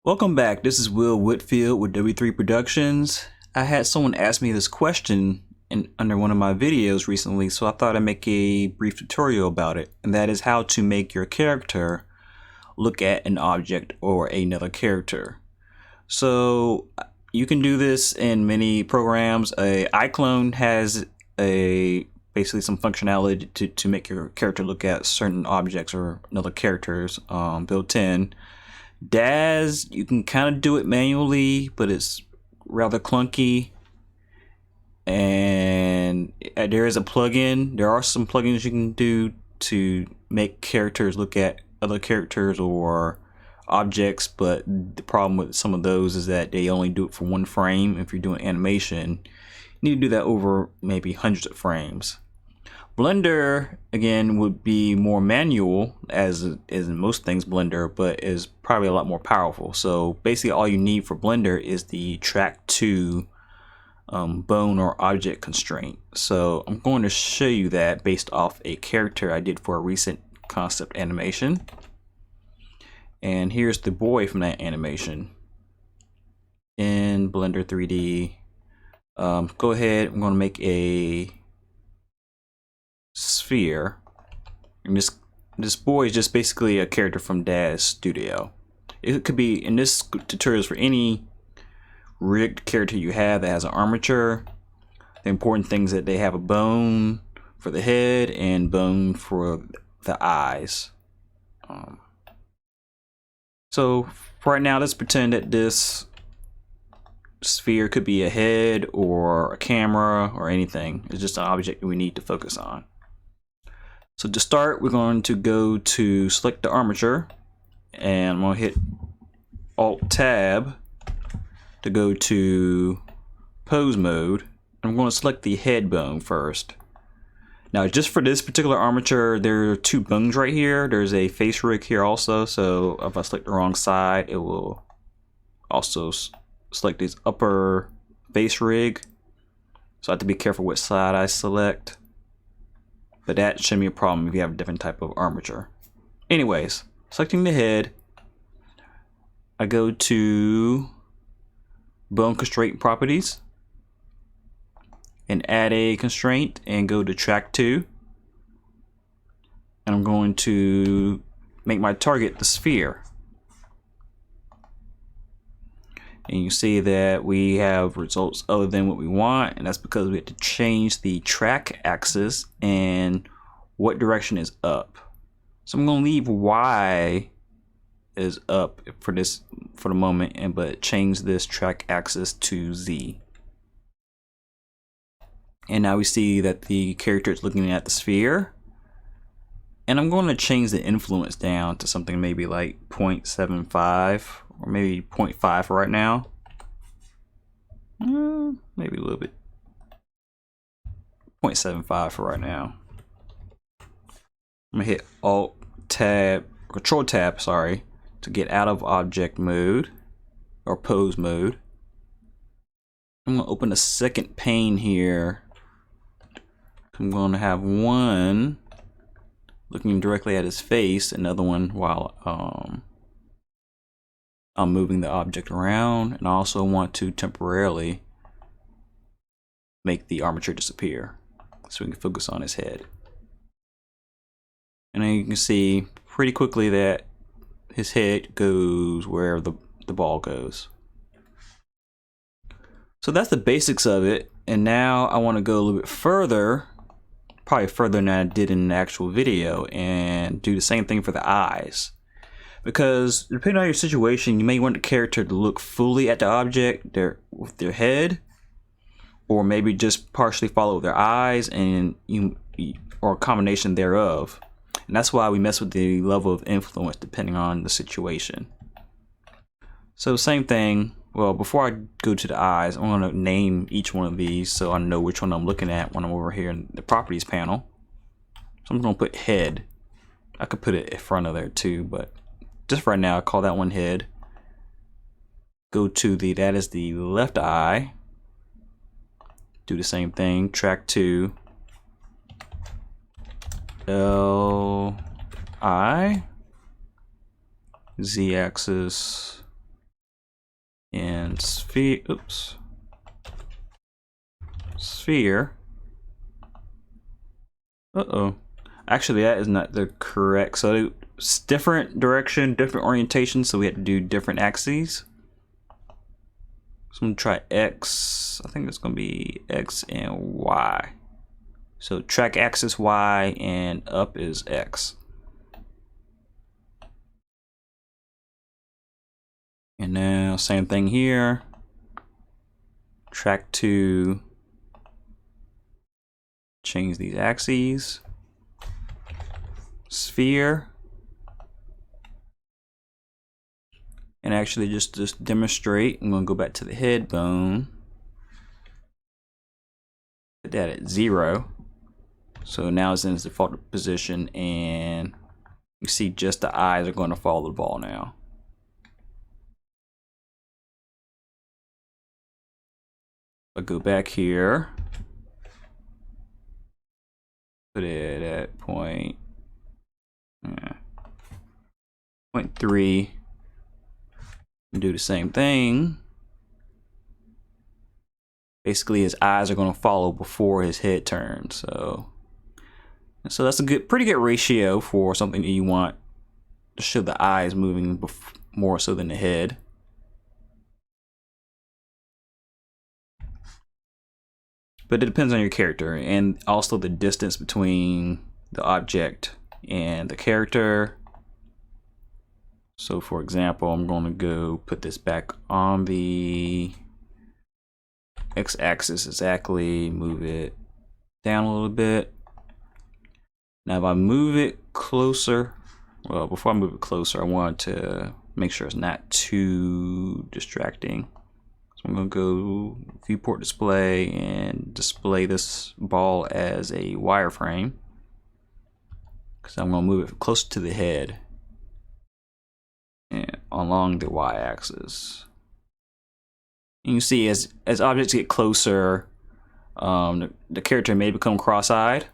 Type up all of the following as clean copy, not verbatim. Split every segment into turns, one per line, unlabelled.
Welcome back. This is Will Whitfield with W3 Productions. I had someone ask me this question under one of my videos recently, so I thought I'd make a brief tutorial about it, and that is how to make your character look at an object or another character. So you can do this in many programs. iClone has basically some functionality to make your character look at certain objects or another characters built in. Daz, you can kind of do it manually, but it's rather clunky. And there is a plugin. There are some plugins you can do to make characters look at other characters or objects, but the problem with some of those is that they only do it for one frame. If you're doing animation, you need to do that over maybe hundreds of frames. Blender, again, would be more manual, as in most things Blender, but is probably a lot more powerful. So basically all you need for Blender is the track 2 bone or object constraint. So I'm going to show you that based off a character I did for a recent concept animation. And here's the boy from that animation in Blender 3D. Go ahead, I'm going to make a sphere, and this boy is just basically a character from Daz Studio. It could be, in this tutorial, for any rigged character you have that has an armature. The important thing is that they have a bone for the head and bone for the eyes. So for right now, let's pretend that this sphere could be a head or a camera or anything. It's just an object we need to focus on. So to start, we're going to go to select the armature, and I'm going to hit Alt Tab to go to pose mode. I'm going to select the head bone first. Now, just for this particular armature, there are two bones right here. There's a face rig here also, so if I select the wrong side, it will also select this upper face rig. So I have to be careful which side I select. But that shouldn't be a problem if you have a different type of armature. Anyways, selecting the head, I go to Bone Constraint Properties and add a constraint and go to track 2. And I'm going to make my target the sphere. And you see that we have results other than what we want, and that's because we have to change the track axis and what direction is up. So I'm going to leave Y is up for the moment, but change this track axis to Z. And now we see that the character is looking at the sphere. And I'm going to change the influence down to something maybe like 0.75 or maybe 0.5 for right now. Maybe a little bit. 0.75 for right now. I'm gonna hit Control Tab, sorry, to get out of object mode or pose mode. I'm gonna open a second pane here. I'm gonna have one looking directly at his face, another one while I'm moving the object around, and I also want to temporarily make the armature disappear so we can focus on his head. And then you can see pretty quickly that his head goes where the ball goes. So that's the basics of it, and now I want to go a little bit further, probably further than I did in the actual video, and do the same thing for the eyes. Because depending on your situation, you may want the character to look fully at the object with their head, or maybe just partially follow their eyes, and or a combination thereof. And that's why we mess with the level of influence depending on the situation. So same thing. Well, before I go to the eyes, I'm going to name each one of these so I know which one I'm looking at when I'm over here in the properties panel. So I'm going to put head. I could put it in front of there too, but just right now, I call that one head. Go to that is the left eye. Do the same thing, track 2. L, I. Z-axis and sphere, oops, sphere. Actually, that is not the correct. So it's different direction, different orientation. So we have to do different axes. So I'm gonna try X. I think it's gonna be X and Y. So track axis Y and up is X. And now same thing here. Track to change these axes. Sphere. And actually just demonstrate, I'm gonna go back to the head bone. Put that at 0. So now it's in its default position, and you see just the eyes are going to follow the ball now. I go back here, put it at point 0.3, and do the same thing. Basically, his eyes are going to follow before his head turns. So that's a pretty good ratio for something that you want to show the eyes moving more so than the head. But it depends on your character and also the distance between the object and the character. So for example, I'm going to go put this back on the x-axis exactly, move it down a little bit. Now if I move it closer, well, before I move it closer, I want to make sure it's not too distracting. So I'm going to go viewport display and display this ball as a wireframe, because I'm going to move it closer to the head and along the y-axis. And you see as objects get closer, the character may become cross-eyed,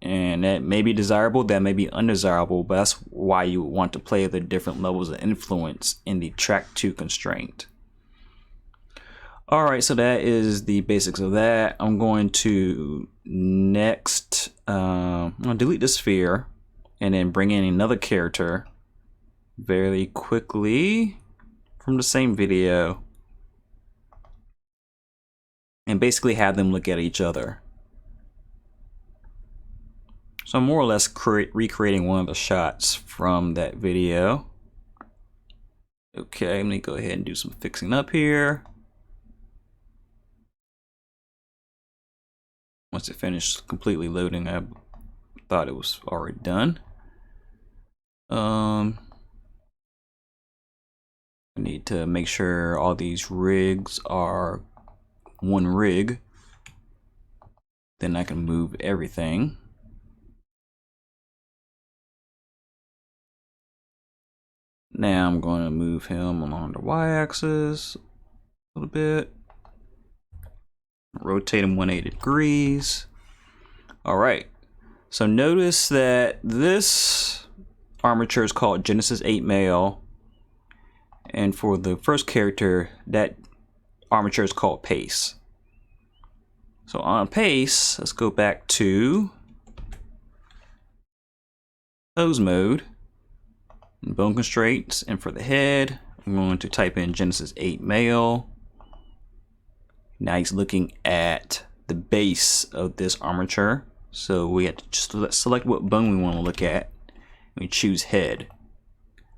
and that may be desirable, that may be undesirable, but that's why you want to play the different levels of influence in the track 2 constraint. Alright, so that is the basics of that. I'm going to next, I'm going to delete the sphere and then bring in another character very quickly from the same video and basically have them look at each other. So I'm more or less recreating one of the shots from that video. Okay, let me go ahead and do some fixing up here. Once it finished completely loading, I thought it was already done. I need to make sure all these rigs are one rig. Then I can move everything. Now I'm going to move him along the y-axis a little bit. Rotate him 180 degrees. Alright, so notice that this armature is called Genesis 8 Male, and for the first character, that armature is called Pace. So on Pace, let's go back to pose mode, and Bone Constraints, and for the head, I'm going to type in Genesis 8 Male. Now he's looking at the base of this armature. So we have to just select what bone we want to look at. We choose head.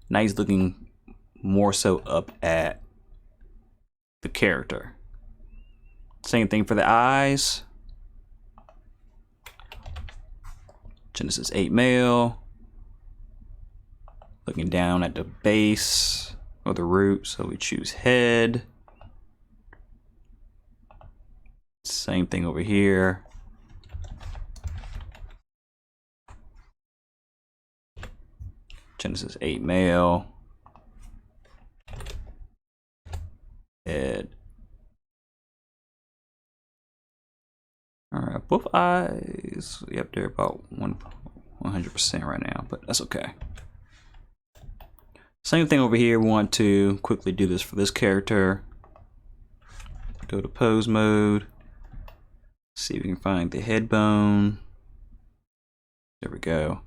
Now he's looking more so up at the character. Same thing for the eyes. Genesis 8 Male. Looking down at the base or the root. So we choose head. Same thing over here. Genesis 8 Male. Head. Alright, both eyes, yep, they're about 100% right now, but that's okay. Same thing over here, we want to quickly do this for this character. Go to pose mode. See if we can find the head bone. There we go.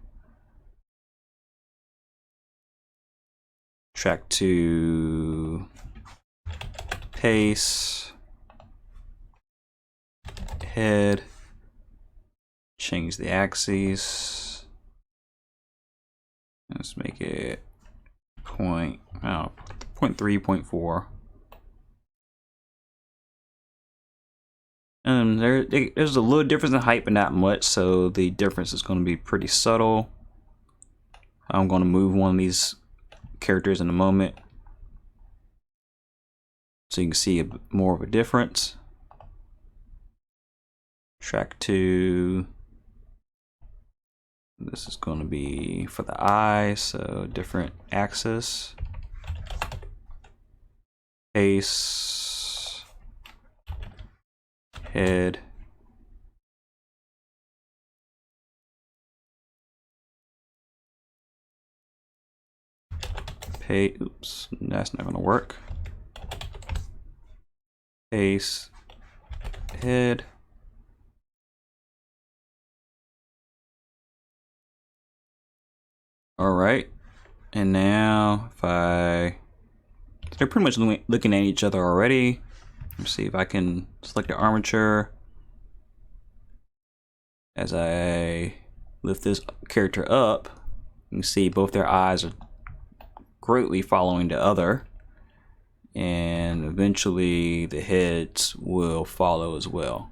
Track to pace. Head. Change the axes. Let's make it 0.3, 0.4. There's a little difference in height, but not much, so the difference is going to be pretty subtle. I'm going to move one of these characters in a moment so you can see more of a difference. Track 2. This is going to be for the eye, so different axis. Face. Head. Oops, that's not going to work. Face. Head. Alright, and now they're pretty much looking at each other already. Let's see if I can select the armature. As I lift this character up, you can see both their eyes are greatly following the other, and eventually the heads will follow as well.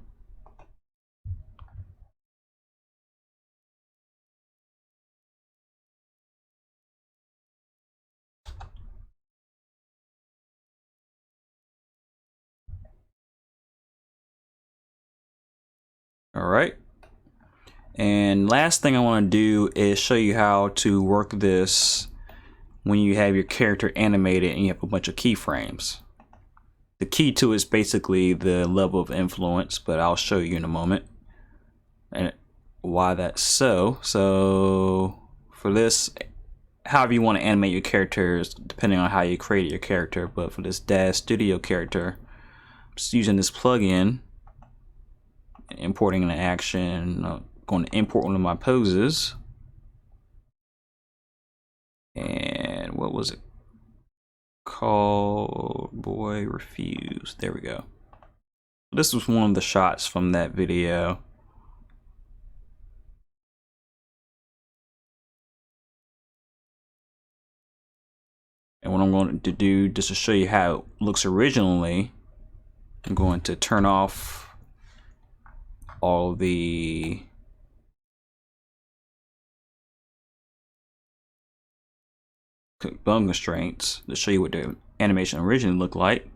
All right. And last thing I want to do is show you how to work this when you have your character animated and you have a bunch of keyframes. The key to it is basically the level of influence, but I'll show you in a moment and why that's so. So for this, however you want to animate your characters, depending on how you created your character, but for this Daz Studio character, I'm just using this plugin, importing an action. I'm going to import one of my poses, and what was it called? Boy refused. There we go. This was one of the shots from that video. And what I'm going to do, just to show you how it looks originally, I'm going to turn off all the bone constraints to show you what the animation originally looked like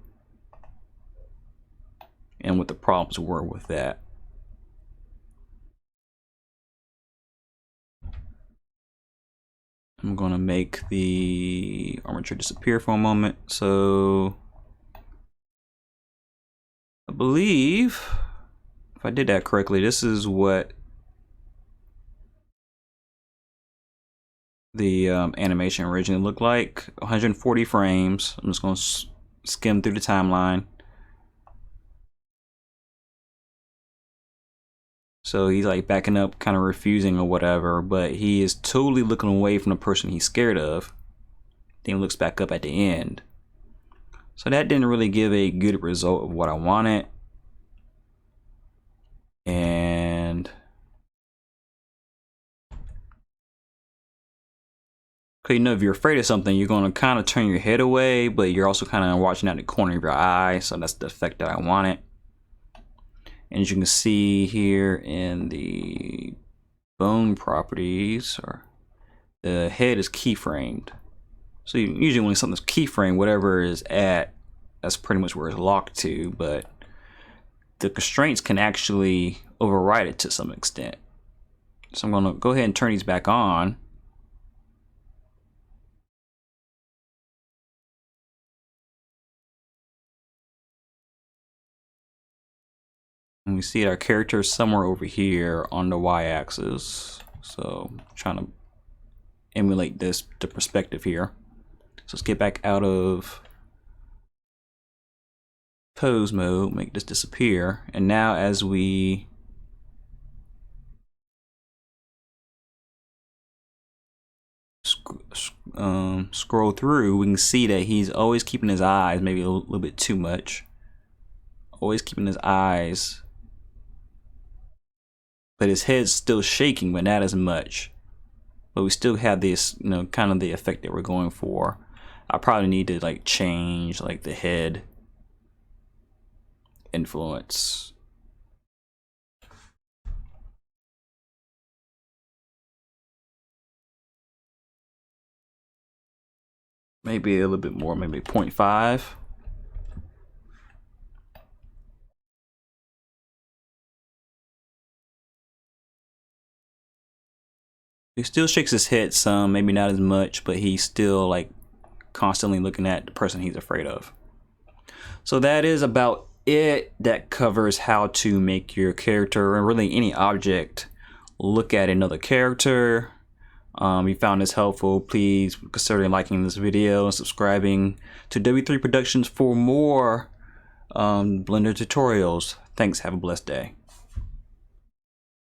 and what the problems were with that. I'm going to make the armature disappear for a moment. So I believe if I did that correctly, this is what the animation originally looked like. 140 frames. I'm just going to skim through the timeline. So he's like backing up, kind of refusing or whatever, but he is totally looking away from the person he's scared of. Then he looks back up at the end. So that didn't really give a good result of what I wanted. And you know, if you're afraid of something, you're going to kind of turn your head away, but you're also kind of watching out the corner of your eye. So that's the effect that I wanted. And as you can see here in the bone properties, or the head is keyframed. So usually when something's keyframed, whatever is at, that's pretty much where it's locked to, but the constraints can actually override it to some extent. So I'm going to go ahead and turn these back on. And we see our character somewhere over here on the y-axis. So I'm trying to emulate the perspective here. So let's get back out of pose mode, make this disappear, and now as we scroll through, we can see that he's always keeping his eyes, maybe a little bit too much, always keeping his eyes, but his head's still shaking, but not as much. But we still have this, you know, kind of the effect that we're going for. I probably need to like change like the head influence. Maybe a little bit more, maybe 0.5. He still shakes his head some, maybe not as much, but he's still like constantly looking at the person he's afraid of. So that is about it. That covers how to make your character, and really any object, look at another character. If you found this helpful, please consider liking this video and subscribing to W3 Productions for more Blender tutorials. Thanks, have a blessed day.